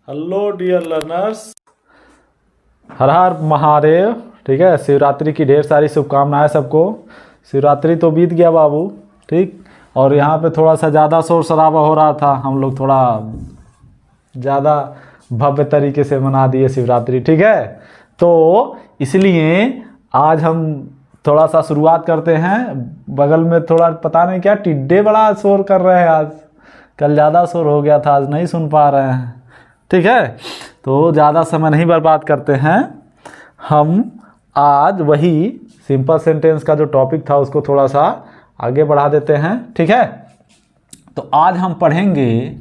Hello dear learners, हर हर महादेव। ठीक है, शिवरात्रि की ढेर सारी शुभकामनाएं सबको। शिवरात्रि तो बीत गया बाबू, ठीक। और यहाँ पे थोड़ा सा ज़्यादा शोर शराबा हो रहा था, हम लोग थोड़ा ज़्यादा भव्य तरीके से मना दिए शिवरात्रि, ठीक है। तो इसलिए आज हम थोड़ा सा शुरुआत करते हैं। बगल में थोड़ा पता नहीं क्या टिड्डे बड़ा शोर कर रहे हैं आज। कल ज़्यादा शोर हो गया था, आज नहीं सुन पा रहे हैं, ठीक है। तो ज़्यादा समय नहीं बर्बाद करते हैं, हम आज वही सिंपल सेंटेंस का जो टॉपिक था उसको थोड़ा सा आगे बढ़ा देते हैं, ठीक है। तो आज हम पढ़ेंगे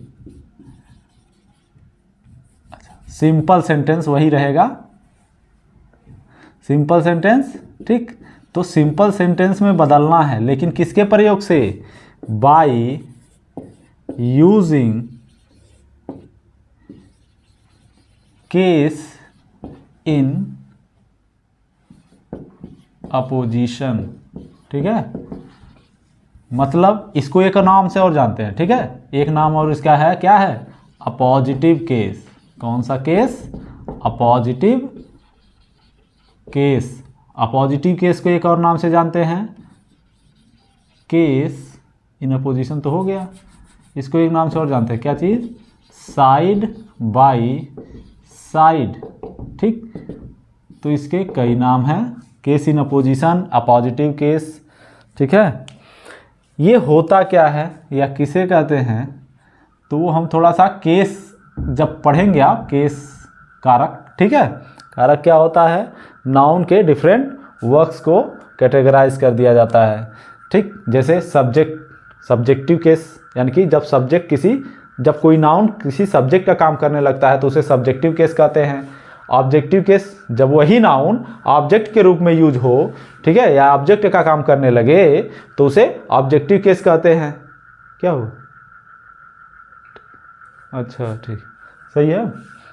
सिंपल सेंटेंस, वही रहेगा सिंपल सेंटेंस, ठीक। तो सिंपल सेंटेंस में बदलना है, लेकिन किसके प्रयोग से? By using case in opposition, ठीक है। मतलब इसको एक नाम से और जानते हैं, ठीक है। एक नाम और इसका है, क्या है? Appositive case. कौन सा case? Appositive case. Appositive case को एक और नाम से जानते हैं, केस इन अपोजिशन तो हो गया। इसको एक नाम से और जानते हैं, क्या चीज़? साइड बाय साइड, ठीक। तो इसके कई नाम हैं, case in opposition, appositive case, ठीक है। ये होता क्या है या किसे कहते हैं, तो वो हम थोड़ा सा केस जब पढ़ेंगे, आप केस कारक, ठीक है। कारक क्या होता है? नाउन के डिफरेंट वर्क्स को कैटेगराइज कर दिया जाता है, ठीक। जैसे सब्जेक्टिव केस, यानी कि जब कोई नाउन किसी सब्जेक्ट का काम करने लगता है तो उसे सब्जेक्टिव केस कहते हैं। ऑब्जेक्टिव केस, जब वही नाउन ऑब्जेक्ट के रूप में यूज हो, ठीक है, या ऑब्जेक्ट का काम करने लगे तो उसे ऑब्जेक्टिव केस कहते हैं। क्या हो? अच्छा, ठीक, सही है।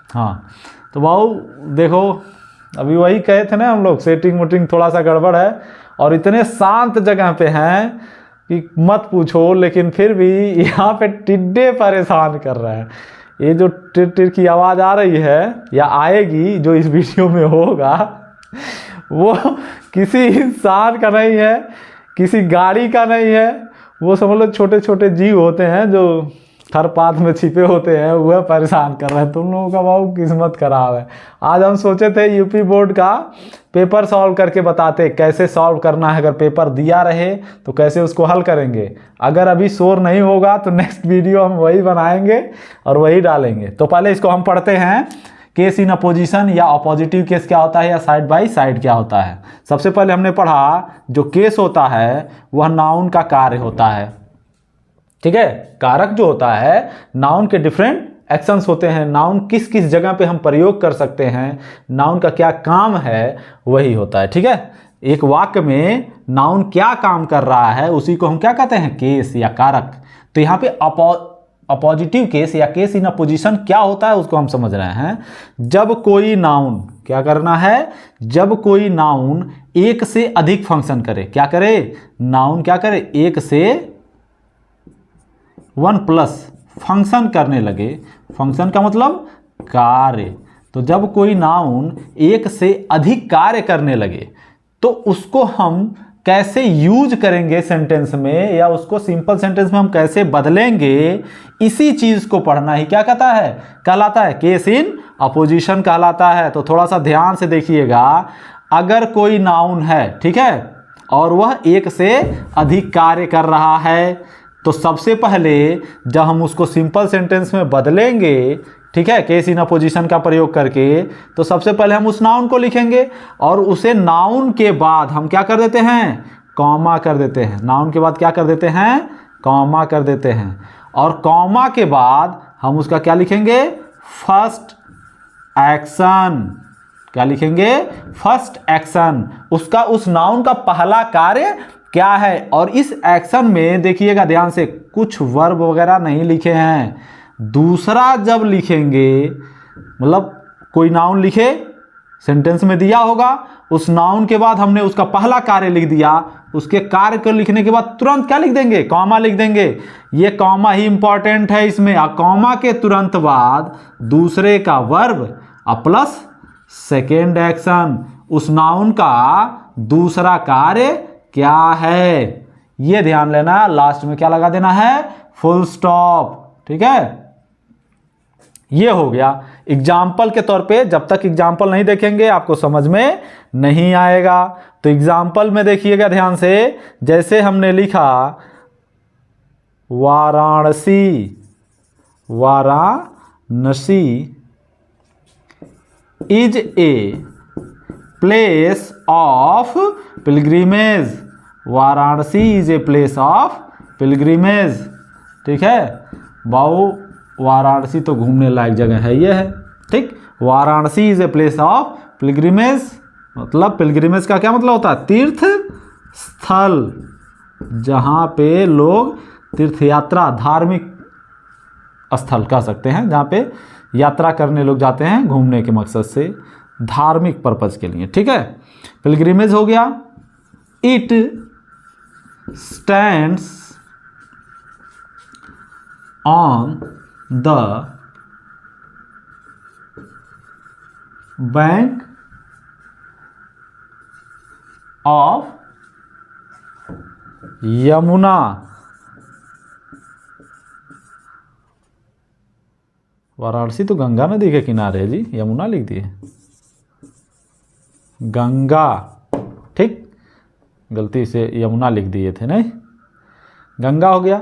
हाँ, तो बाबू देखो, अभी वही कहे थे ना हम लोग, सेटिंग वोटिंग थोड़ा सा गड़बड़ है और इतने शांत जगह पे हैं कि मत पूछो, लेकिन फिर भी यहाँ पे टिड्डे परेशान कर रहे हैं। ये जो टिर टिर की आवाज़ आ रही है या आएगी, जो इस वीडियो में होगा, वो किसी इंसान का नहीं है, किसी गाड़ी का नहीं है। वो समझ लो छोटे छोटे जीव होते हैं जो खरपात में छिपे होते हैं, वह परेशान कर रहे हैं। तुम लोगों का बाबू किस्मत खराब है। आज हम सोचे थे यूपी बोर्ड का पेपर सॉल्व करके बताते, कैसे सॉल्व करना है। अगर पेपर दिया रहे तो कैसे उसको हल करेंगे। अगर अभी शोर नहीं होगा तो नेक्स्ट वीडियो हम वही बनाएंगे और वही डालेंगे। तो पहले इसको हम पढ़ते हैं, केस इन अपोजिशन या अपोजिटिव केस क्या होता है, या साइड बाय साइड क्या होता है। सबसे पहले हमने पढ़ा, जो केस होता है वह नाउन का कार्य होता है, ठीक है। कारक जो होता है, नाउन के डिफरेंट एक्शंस होते हैं, नाउन किस किस जगह पे हम प्रयोग कर सकते हैं, नाउन का क्या काम है, वही होता है, ठीक है। एक वाक्य में नाउन क्या काम कर रहा है, उसी को हम क्या कहते हैं? केस या कारक। तो यहाँ पे अपोजिटिव केस या केस इन अपोजिशन क्या होता है उसको हम समझ रहे हैं। जब कोई नाउन क्या करना है, जब कोई नाउन एक से अधिक फंक्शन करे, क्या करे? नाउन क्या करे? एक से 1+ फंक्शन करने लगे। फंक्शन का मतलब कार्य। तो जब कोई नाउन एक से अधिक कार्य करने लगे तो उसको हम कैसे यूज करेंगे सेंटेंस में, या उसको सिंपल सेंटेंस में हम कैसे बदलेंगे, इसी चीज को पढ़ना ही क्या कहता है? कहलाता है केस इन अपोजिशन कहलाता है। तो थोड़ा सा ध्यान से देखिएगा, अगर कोई नाउन है, ठीक है, और वह एक से अधिक कार्य कर रहा है, तो सबसे पहले जब हम उसको सिंपल सेंटेंस में बदलेंगे, ठीक है, केस इन अपोजिशन का प्रयोग करके, तो सबसे पहले हम उस नाउन को लिखेंगे और उसे नाउन के बाद हम क्या कर देते हैं? कॉमा कर देते हैं। नाउन के बाद क्या कर देते हैं? कॉमा कर देते हैं। और कॉमा के बाद हम उसका क्या लिखेंगे? First action. क्या लिखेंगे? First action. उसका, उस नाउन का पहला कार्य क्या है। और इस एक्शन में देखिएगा ध्यान से, कुछ वर्ब वगैरह नहीं लिखे हैं। दूसरा जब लिखेंगे, मतलब कोई नाउन लिखे, सेंटेंस में दिया होगा, उस नाउन के बाद हमने उसका पहला कार्य लिख दिया, उसके कार्य को लिखने के बाद तुरंत क्या लिख देंगे, कॉमा लिख देंगे। ये कॉमा ही इंपॉर्टेंट है इसमें। कॉमा के तुरंत बाद दूसरे का वर्ब प्लस सेकेंड एक्शन, उस नाउन का दूसरा कार्य क्या है, ये ध्यान लेना। लास्ट में क्या लगा देना है, फुल स्टॉप। ठीक है, ये हो गया। एग्जाम्पल के तौर पे, जब तक एग्जाम्पल नहीं देखेंगे आपको समझ में नहीं आएगा। तो एग्जाम्पल में देखिएगा ध्यान से, जैसे हमने लिखा Varanasi, Varanasi is a place of pilgrimage, Varanasi is a place of pilgrimage. ठीक है, बाऊ वाराणसी तो घूमने लायक जगह है, ये है। ठीक, Varanasi is a place of pilgrimage, मतलब पिलग्रिमेज का क्या मतलब होता है, तीर्थ स्थल, जहाँ पे लोग तीर्थ यात्रा, धार्मिक स्थल कह सकते हैं, जहाँ पे यात्रा करने लोग जाते हैं घूमने के मकसद से, धार्मिक पर्पज के लिए। ठीक है, पिलग्रिमेज हो गया। It stands on the bank of Yamuna, Varanasi तो गंगा नदी के किनारे है जी, यमुना लिख दिए, गंगा। ठीक, गलती से यमुना लिख दिए थे, नहीं, गंगा हो गया।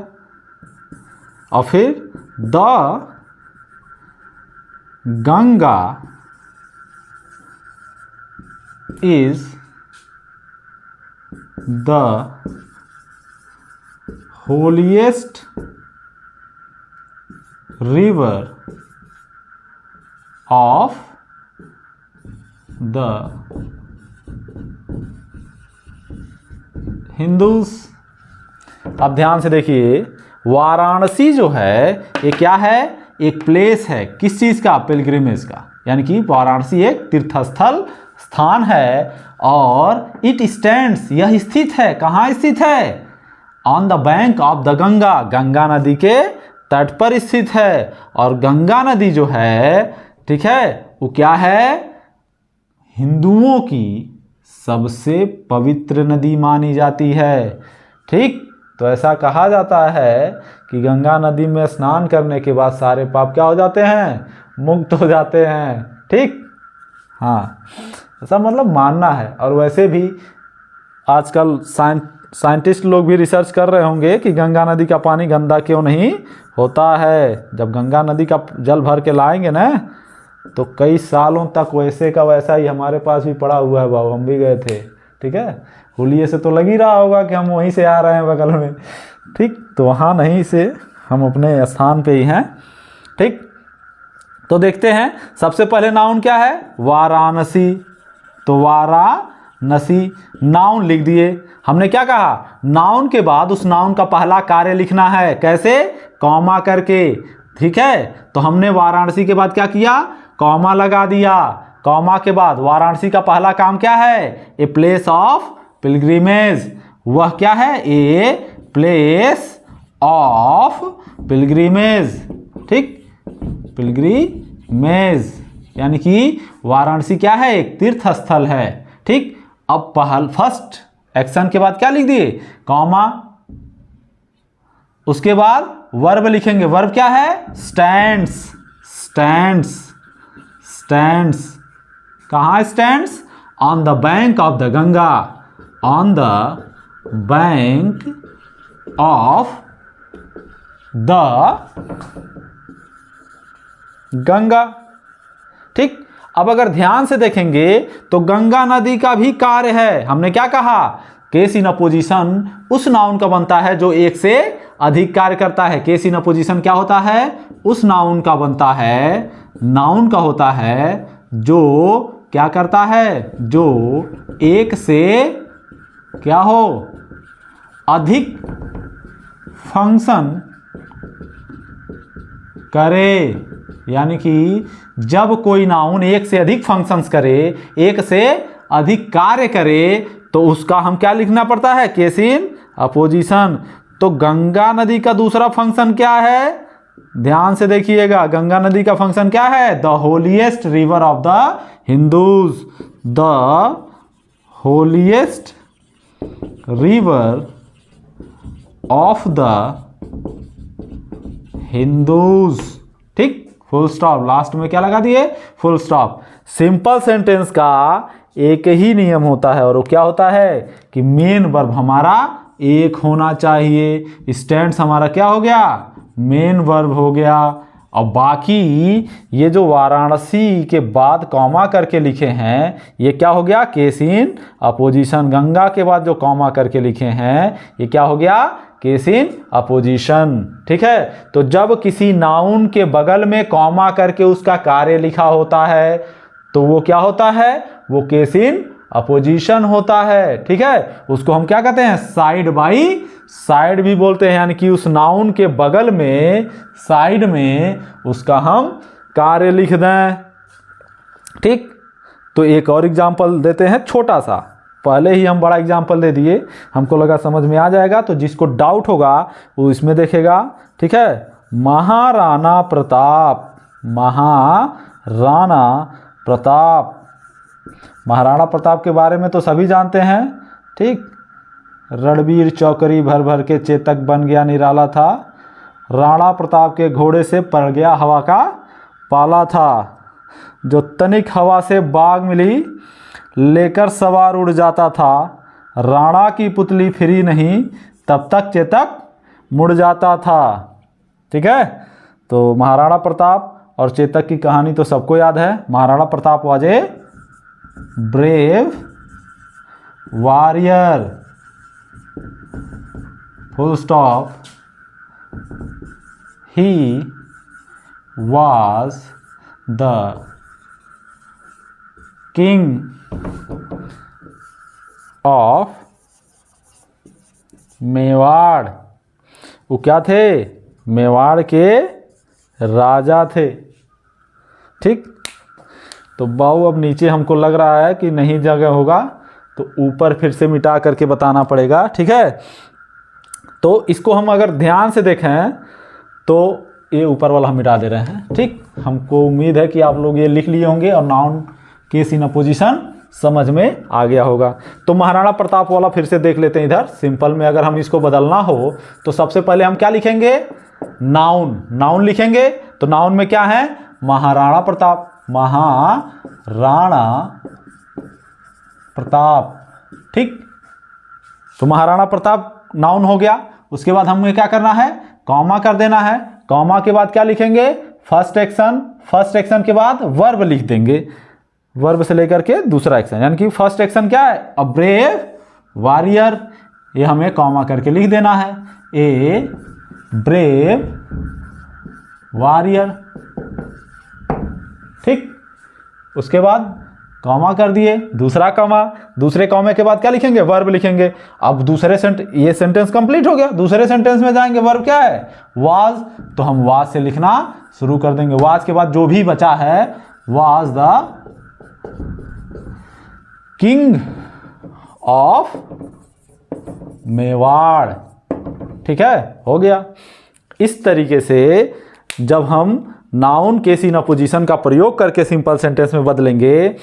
और फिर the Ganga is the holiest river of the Hindus. अब ध्यान से देखिए, वाराणसी जो है ये क्या है, एक प्लेस है, किस चीज़ का, पिलग्रिमेज का, यानी कि वाराणसी एक तीर्थस्थल स्थान है। और इट स्टैंड्स, यह स्थित है, कहाँ स्थित है, on the bank of the Ganga, Ganga नदी के तट पर स्थित है। और गंगा नदी जो है, ठीक है, वो क्या है, हिंदुओं की सबसे पवित्र नदी मानी जाती है। ठीक, तो ऐसा कहा जाता है कि गंगा नदी में स्नान करने के बाद सारे पाप क्या हो जाते हैं, मुक्त हो जाते हैं। ठीक, हाँ, ऐसा मतलब मानना है। और वैसे भी आजकल साइंटिस्ट लोग भी रिसर्च कर रहे होंगे कि गंगा नदी का पानी गंदा क्यों नहीं होता है। जब गंगा नदी का जल भर के लाएंगे ना, तो कई सालों तक वैसे का वैसा ही हमारे पास भी पड़ा हुआ है बाबू, हम भी गए थे। ठीक है, हुलिये से तो लग ही रहा होगा कि हम वहीं से आ रहे हैं बगल में। ठीक, तो वहाँ नहीं से हम अपने स्थान पे ही हैं। ठीक, तो देखते हैं, सबसे पहले नाउन क्या है, वाराणसी। तो वाराणसी नाउन लिख दिए। हमने क्या कहा, नाउन के बाद उस नाउन का पहला कार्य लिखना है, कैसे, कॉमा करके। ठीक है, तो हमने वाराणसी के बाद क्या किया, कॉमा लगा दिया। कॉमा के बाद वाराणसी का पहला काम क्या है, ए प्लेस ऑफ पिलग्रिमेज। वह क्या है, ए प्लेस ऑफ पिलग्रिमेज। ठीक, पिलग्रिमेज यानी कि वाराणसी क्या है, एक तीर्थ स्थल है। ठीक, अब फर्स्ट एक्शन के बाद क्या लिख दिए, कॉमा, उसके बाद वर्ब लिखेंगे। वर्ब क्या है, स्टैंड्स। स्टैंड्स, स्टैंड्स कहाँ, stands on the bank of the Ganga, on the bank of the Ganga. ठीक, अब अगर ध्यान से देखेंगे तो गंगा नदी का भी कार्य है। हमने क्या कहा, केस इन अपोजिशन उस नाउन का बनता है जो एक से अधिक कार्य करता है। केस इन अपोजिशन क्या होता है, उस नाउन का बनता है, नाउन का होता है जो क्या करता है, जो एक से क्या हो, अधिक फंक्शन करे, यानी कि जब कोई नाउन एक से अधिक फंक्शंस करे, एक से अधिक कार्य करे, तो उसका हम क्या लिखना पड़ता है? Case in opposition. तो गंगा नदी का दूसरा फंक्शन क्या है? ध्यान से देखिएगा, गंगा नदी का फंक्शन क्या है? The holiest river of the Hindus, the holiest river of the Hindus. ठीक, फुल स्टॉप। लास्ट में क्या लगा दिए? Full stop. सिंपल सेंटेंस का एक ही नियम होता है, और वो क्या होता है कि मेन वर्ब हमारा एक होना चाहिए। स्टैंड्स हमारा क्या हो गया? मेन वर्ब हो गया। और बाकी ये जो वाराणसी के बाद कॉमा करके लिखे हैं, ये क्या हो गया? Case in opposition. गंगा के बाद जो कॉमा करके लिखे हैं, ये क्या हो गया? Case in opposition. ठीक है, तो जब किसी नाउन के बगल में कॉमा करके उसका कार्य लिखा होता है, तो वो क्या होता है? वो केस इन अपोजिशन होता है। ठीक है, उसको हम क्या कहते हैं? साइड बाई साइड भी बोलते हैं, यानी कि उस नाउन के बगल में, साइड में उसका हम कार्य लिख दें। ठीक, तो एक और एग्जांपल देते हैं छोटा सा। पहले ही हम बड़ा एग्जांपल दे दिए, हमको लगा समझ में आ जाएगा, तो जिसको डाउट होगा वो इसमें देखेगा। ठीक है, महाराणा प्रताप, महाराणा प्रताप। महाराणा प्रताप के बारे में तो सभी जानते हैं। ठीक, रणबीर चौकरी भर भर के चेतक बन गया निराला था, राणा प्रताप के घोड़े से पड़ गया हवा का पाला था, जो तनिक हवा से बाग मिली लेकर सवार उड़ जाता था, राणा की पुतली फिरी नहीं तब तक चेतक मुड़ जाता था। ठीक है, तो महाराणा प्रताप और चेतक की कहानी तो सबको याद है। Maharana Pratap was a brave warrior, full stop, he was the king of Mewar. वो क्या थे? मेवाड़ के राजा थे। ठीक, तो बाऊ अब नीचे हमको लग रहा है कि नहीं जगह होगा, तो ऊपर फिर से मिटा करके बताना पड़ेगा। ठीक है, तो इसको हम अगर ध्यान से देखें तो ये ऊपर वाला हम मिटा दे रहे हैं। ठीक, हमको उम्मीद है कि आप लोग ये लिख लिए होंगे और नाउन केस इन अपोजिशन समझ में आ गया होगा। तो महाराणा प्रताप वाला फिर से देख लेते हैं। इधर सिंपल में अगर हम इसको बदलना हो तो सबसे पहले हम क्या लिखेंगे? नाउन। नाउन लिखेंगे तो नाउन में क्या है? महाराणा प्रताप, महाराणा प्रताप। ठीक, तो महाराणा प्रताप नाउन हो गया। उसके बाद हमें क्या करना है? कॉमा कर देना है। कॉमा के बाद क्या लिखेंगे? First action. फर्स्ट एक्शन के बाद वर्ब लिख देंगे, वर्ब से लेकर के दूसरा एक्शन, यानी कि फर्स्ट एक्शन क्या है? A brave warrior. ये हमें कॉमा करके लिख देना है, ए ब्रेव वॉरियर। ठीक, उसके बाद कॉमा कर दिए, दूसरा कॉमा, दूसरे कॉमे के बाद क्या लिखेंगे? वर्ब लिखेंगे। अब दूसरे ये सेंटेंस कंप्लीट हो गया। दूसरे सेंटेंस में जाएंगे, वर्ब क्या है? वाज, तो हम वाज से लिखना शुरू कर देंगे। वाज के बाद जो भी बचा है, was the king of Mewar. ठीक है, हो गया। इस तरीके से जब हम नाउन केस इन अपोजिशन का प्रयोग करके सिंपल सेंटेंस में बदलेंगे,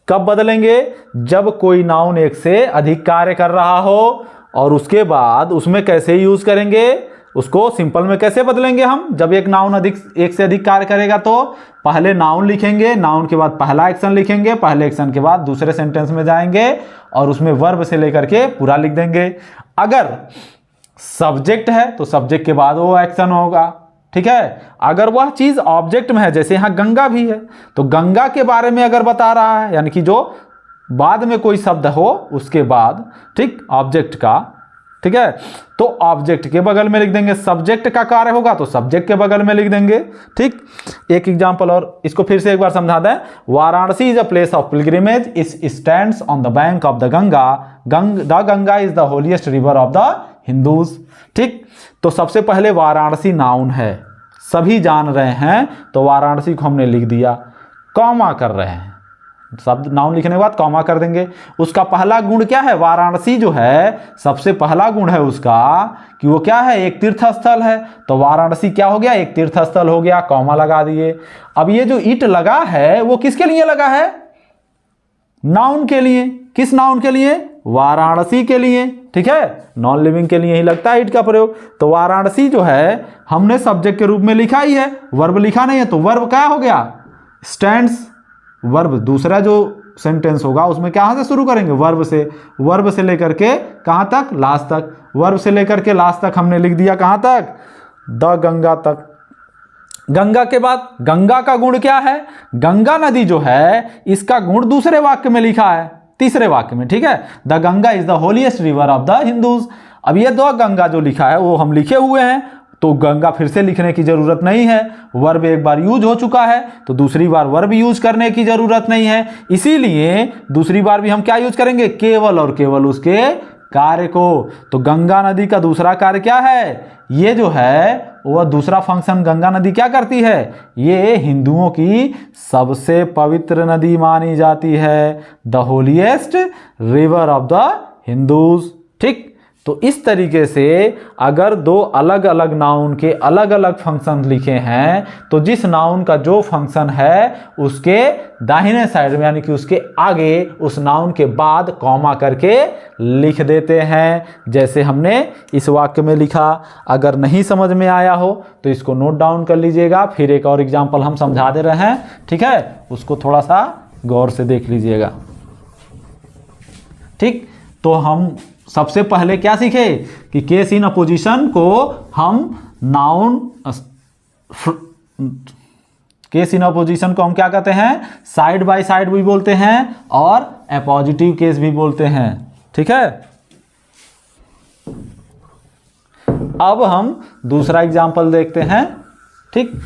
कब बदलेंगे? जब कोई नाउन एक से अधिक कार्य कर रहा हो, और उसके बाद उसमें कैसे यूज करेंगे? उसको सिंपल में कैसे बदलेंगे हम? जब एक नाउन एक से अधिक कार्य करेगा तो पहले नाउन लिखेंगे, नाउन के बाद पहला एक्शन लिखेंगे, पहले एक्शन के बाद दूसरे सेंटेंस में जाएंगे और उसमें वर्ब से लेकर के पूरा लिख देंगे। अगर सब्जेक्ट है तो सब्जेक्ट के बाद वो एक्शन होगा। ठीक है, अगर वह चीज ऑब्जेक्ट में है, जैसे यहां गंगा भी है, तो गंगा के बारे में अगर बता रहा है, यानी कि जो बाद में कोई शब्द हो उसके बाद, ठीक, ऑब्जेक्ट का, ठीक है, तो ऑब्जेक्ट के बगल में लिख देंगे। सब्जेक्ट का कार्य होगा तो सब्जेक्ट के बगल में लिख देंगे। ठीक, एक एग्जांपल और इसको फिर से एक बार समझा दें। Varanasi is a place of pilgrimage, it stands on the bank of the Ganga, the Ganga is the holiest river of the Hindus. ठीक, तो सबसे पहले वाराणसी नाउन है, सभी जान रहे हैं, तो वाराणसी को हमने लिख दिया। कॉमा कर रहे हैं, शब्द नाउन लिखने के बाद कॉमा कर देंगे। उसका पहला गुण क्या है? वाराणसी जो है सबसे पहला गुण है उसका कि वो क्या है? एक तीर्थ स्थल है। तो वाराणसी क्या हो गया? एक तीर्थ स्थल हो गया, कॉमा लगा दिए। अब ये जो इट लगा है वो किसके लिए लगा है? नाउन के लिए। किस नाउन के लिए? वाराणसी के लिए। ठीक है, नॉन लिविंग के लिए ही लगता है इट का प्रयोग। तो वाराणसी जो है हमने सब्जेक्ट के रूप में लिखा ही है, वर्ब लिखा नहीं है। तो वर्ब क्या हो गया? स्टैंड्स। वर्ब दूसरा जो सेंटेंस होगा उसमें कहां से शुरू करेंगे? वर्ब से। वर्ब से लेकर के कहां तक? लास्ट तक। वर्ब से लेकर के लास्ट तक हमने लिख दिया कहां तक? द गंगा तक। गंगा के बाद गंगा का गुण क्या है? गंगा नदी जो है इसका गुण दूसरे वाक्य में लिखा है, तीसरे वाक्य में। ठीक है, the Ganga is the holiest river of the Hindus. अब ये दो गंगा जो लिखा है वो हम लिखे हुए हैं, तो गंगा फिर से लिखने की जरूरत नहीं है। वर्ब एक बार यूज हो चुका है तो दूसरी बार वर्ब यूज करने की जरूरत नहीं है। इसीलिए दूसरी बार भी हम क्या यूज करेंगे? केवल और केवल उसके कार्य को। तो गंगा नदी का दूसरा कार्य क्या है? ये जो है वह दूसरा फंक्शन गंगा नदी क्या करती है? ये हिंदुओं की सबसे पवित्र नदी मानी जाती है, the holiest river of the Hindus. ठीक, तो इस तरीके से अगर दो अलग अलग नाउन के अलग अलग फंक्शन लिखे हैं तो जिस नाउन का जो फंक्शन है उसके दाहिने साइड में यानी कि उसके आगे उस नाउन के बाद कॉमा करके लिख देते हैं, जैसे हमने इस वाक्य में लिखा। अगर नहीं समझ में आया हो तो इसको नोट डाउन कर लीजिएगा। फिर एक और एग्जाम्पल हम समझा दे रहे हैं, ठीक है, उसको थोड़ा सा गौर से देख लीजिएगा। ठीक, तो हम सबसे पहले क्या सीखे कि केस इन अपोजिशन को हम नाउन, केस इन अपोजिशन को हम क्या कहते हैं? साइड बाय साइड भी बोलते हैं और अपोजिटिव केस भी बोलते हैं। ठीक है, अब हम दूसरा एग्जाम्पल देखते हैं। ठीक,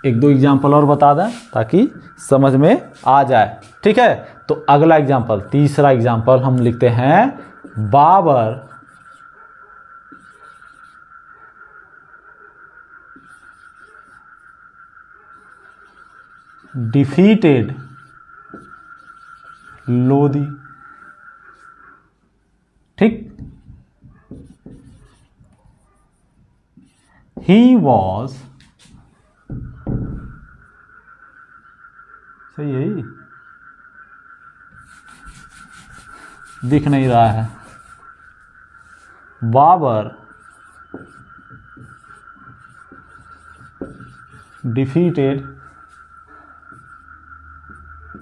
एक दो एग्जाम्पल और बता दें ताकि समझ में आ जाए। ठीक है, तो अगला एग्जाम्पल, तीसरा एग्जाम्पल हम लिखते हैं, बाबर defeated लोधी। ठीक, he was, सही है, दिख नहीं रहा है। बाबर डिफीटेड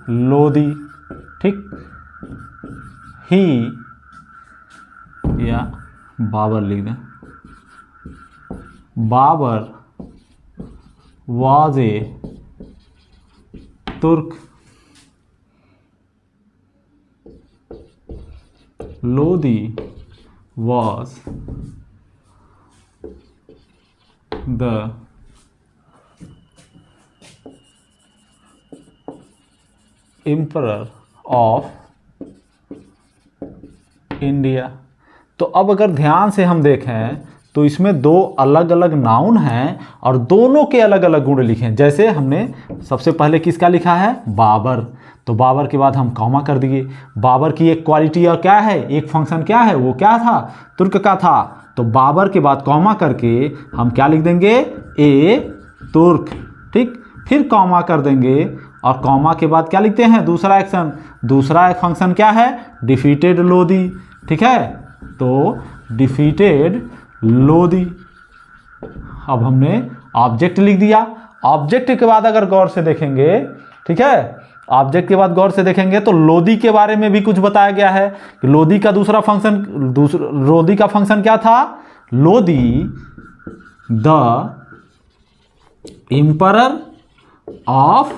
लोधी। ठीक, ही या बाबर लिख दें, बाबर वाज ए तुर्क, Lodhi was the emperor of India। तो अब अगर ध्यान से हम देखें तो इसमें दो अलग अलग नाउन हैं और दोनों के अलग अलग गुण लिखे हैं। जैसे हमने सबसे पहले किसका लिखा है? बाबर। तो बाबर के बाद हम कॉमा कर दिए। बाबर की एक क्वालिटी और क्या है, एक फंक्शन क्या है, वो क्या था? तुर्क का था। तो बाबर के बाद कॉमा करके हम क्या लिख देंगे? ए तुर्क। ठीक, फिर कॉमा कर देंगे और कॉमा के बाद क्या लिखते हैं? दूसरा एक्शन, दूसरा फंक्शन क्या है? डिफीटेड लोधी। ठीक है, तो डिफीटेड लोधी। अब हमने ऑब्जेक्ट लिख दिया। ऑब्जेक्ट के बाद अगर गौर से देखेंगे, ठीक है, ऑब्जेक्ट के बाद गौर से देखेंगे तो लोधी के बारे में भी कुछ बताया गया है कि लोधी का दूसरा फंक्शन, लोधी का फंक्शन क्या था? Lodhi the emperor of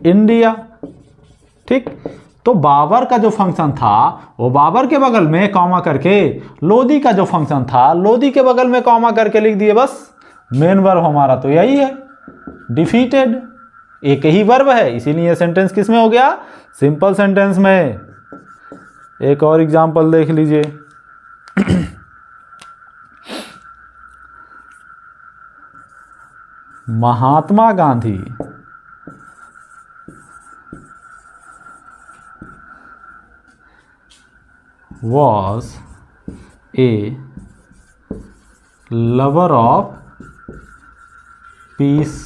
India. ठीक, तो बाबर का जो फंक्शन था वो बाबर के बगल में कॉमा करके, लोधी का जो फंक्शन था लोधी के बगल में कॉमा करके लिख दिए। बस मेन वर्ब हमारा तो यही है, डिफीटेड। एक ही वर्ब है, इसीलिए सेंटेंस किस में हो गया? सिंपल सेंटेंस में। एक और एग्जांपल देख लीजिए। Mahatma Gandhi was a lover of peace।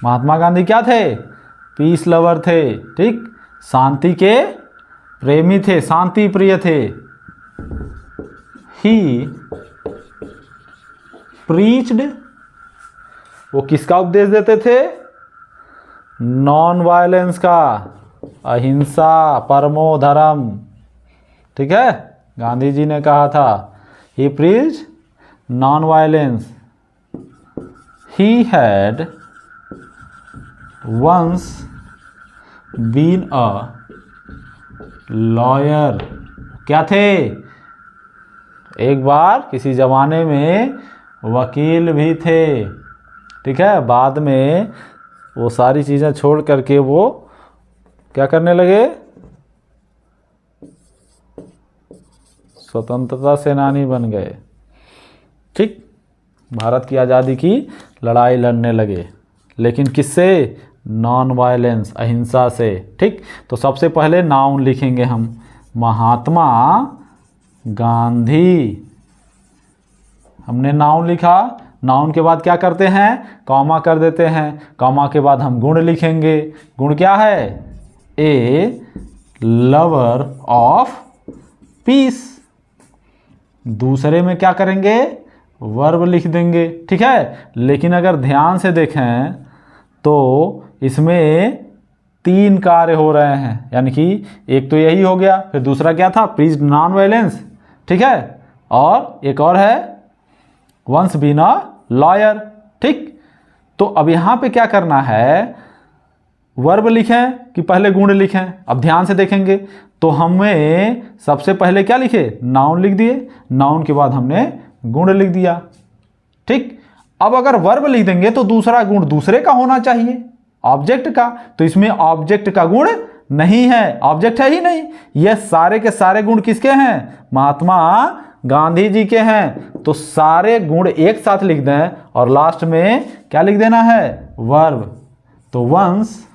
Mahatma Gandhi क्या थे? पीस लवर थे, ठीक, शांति के प्रेमी थे, शांति प्रिय थे। ही प्रीच्ड, वो किसका उपदेश देते थे? नॉन वायलेंस का, अहिंसा परमो धर्म, ठीक है, गांधी जी ने कहा था। He preached non violence. He had once been a lawyer, क्या थे? एक बार किसी जमाने में वकील भी थे, ठीक है। बाद में वो सारी चीज़ें छोड़ करके वो क्या करने लगे? स्वतंत्रता सेनानी बन गए, ठीक, भारत की आज़ादी की लड़ाई लड़ने लगे, लेकिन किससे? नॉन वायलेंस, अहिंसा से, ठीक। तो सबसे पहले नाउन लिखेंगे हम, महात्मा गांधी। हमने नाउन लिखा, नाउन के बाद क्या करते हैं? कॉमा कर देते हैं। कॉमा के बाद हम गुण लिखेंगे। गुण क्या है? ए लवर ऑफ पीस। दूसरे में क्या करेंगे? वर्ब लिख देंगे, ठीक है। लेकिन अगर ध्यान से देखें तो इसमें 3 कार्य हो रहे हैं, यानी कि एक तो यही हो गया, फिर दूसरा क्या था? प्रीच्ड नॉन वायलेंस, ठीक है, और एक और है वंस बीन अ लॉयर, ठीक। तो अब यहाँ पे क्या करना है? वर्ब लिखें कि पहले गुण लिखें? अब ध्यान से देखेंगे तो हमें सबसे पहले क्या लिखे? नाउन लिख दिए, नाउन के बाद हमने गुण लिख दिया, ठीक। अब अगर वर्ब लिख देंगे तो दूसरा गुण दूसरे का होना चाहिए, ऑब्जेक्ट का, तो इसमें ऑब्जेक्ट का गुण नहीं है, ऑब्जेक्ट है ही नहीं। ये सारे के सारे गुण किसके हैं? महात्मा गांधी जी के हैं। तो सारे गुण एक साथ लिख दें और लास्ट में क्या लिख देना है? वर्ब। तो once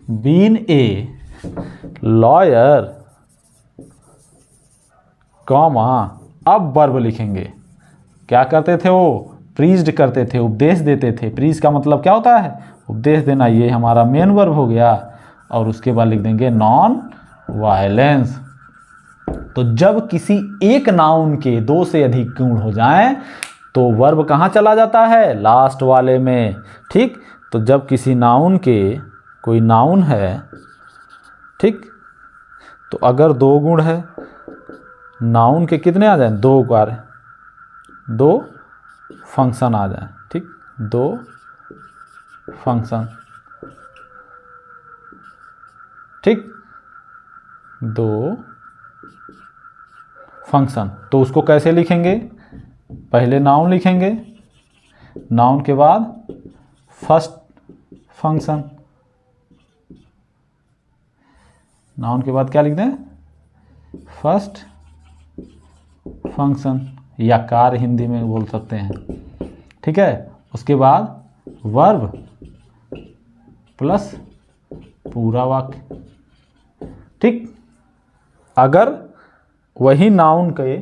been a lawyer, comma, अब वर्ब लिखेंगे। क्या करते थे वो? प्रीच्ड करते थे, उपदेश देते थे। प्रीच का मतलब क्या होता है? उपदेश देना। ये हमारा मेन वर्ब हो गया और उसके बाद लिख देंगे नॉन वायलेंस। तो जब किसी एक नाउन के 2 से अधिक गुण हो जाएं तो वर्ब कहाँ चला जाता है? लास्ट वाले में, ठीक। तो जब किसी नाउन के, कोई नाउन है, ठीक, तो अगर 2 गुण है, नाउन के कितने आ जाएं? 2 कार्य, 2 फंक्शन आ जाए, ठीक, 2 फंक्शन, ठीक, 2 फंक्शन। तो उसको कैसे लिखेंगे? पहले नाउन लिखेंगे, नाउन के बाद फर्स्ट फंक्शन, नाउन के बाद क्या लिख दें? फर्स्ट फंक्शन, या कार्य हिंदी में बोल सकते हैं, ठीक है। उसके बाद वर्ब प्लस पूरा वाक्य, ठीक। अगर वही नाउन के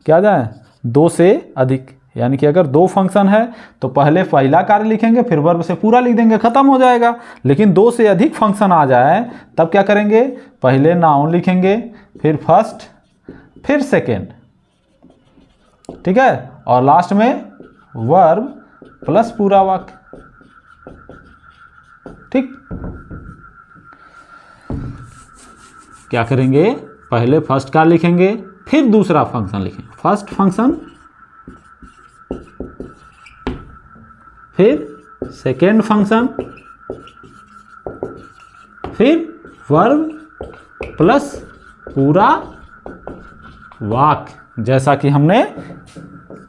क्या जाए? 2 से अधिक, यानी कि अगर 2 फंक्शन है तो पहले पहला कार्य लिखेंगे, फिर वर्ब से पूरा लिख देंगे, खत्म हो जाएगा। लेकिन 2 से अधिक फंक्शन आ जाए तब क्या करेंगे? पहले नाउन लिखेंगे, फिर फर्स्ट, फिर सेकेंड, ठीक है, और लास्ट में वर्ब प्लस पूरा वाक्य, ठीक। क्या करेंगे? पहले फर्स्ट का लिखेंगे, फिर दूसरा फंक्शन लिखेंगे। फर्स्ट फंक्शन, फिर सेकेंड फंक्शन, फिर वर्ब प्लस पूरा वाक्य, जैसा कि हमने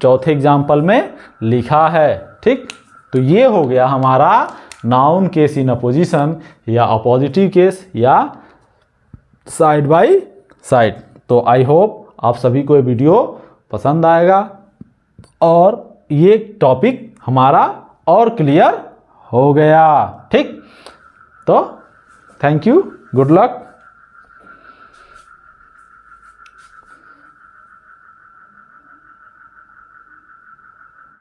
चौथे एग्जाम्पल में लिखा है, ठीक। तो ये हो गया हमारा नाउन केस इन अपोजिशन, या अपोजिटिव केस, या साइड बाय साइड। तो आई होप आप सभी को ये वीडियो पसंद आएगा। और ये टॉपिक हमारा और क्लियर हो गया। ठीक, तो थैंक यू, गुड लक।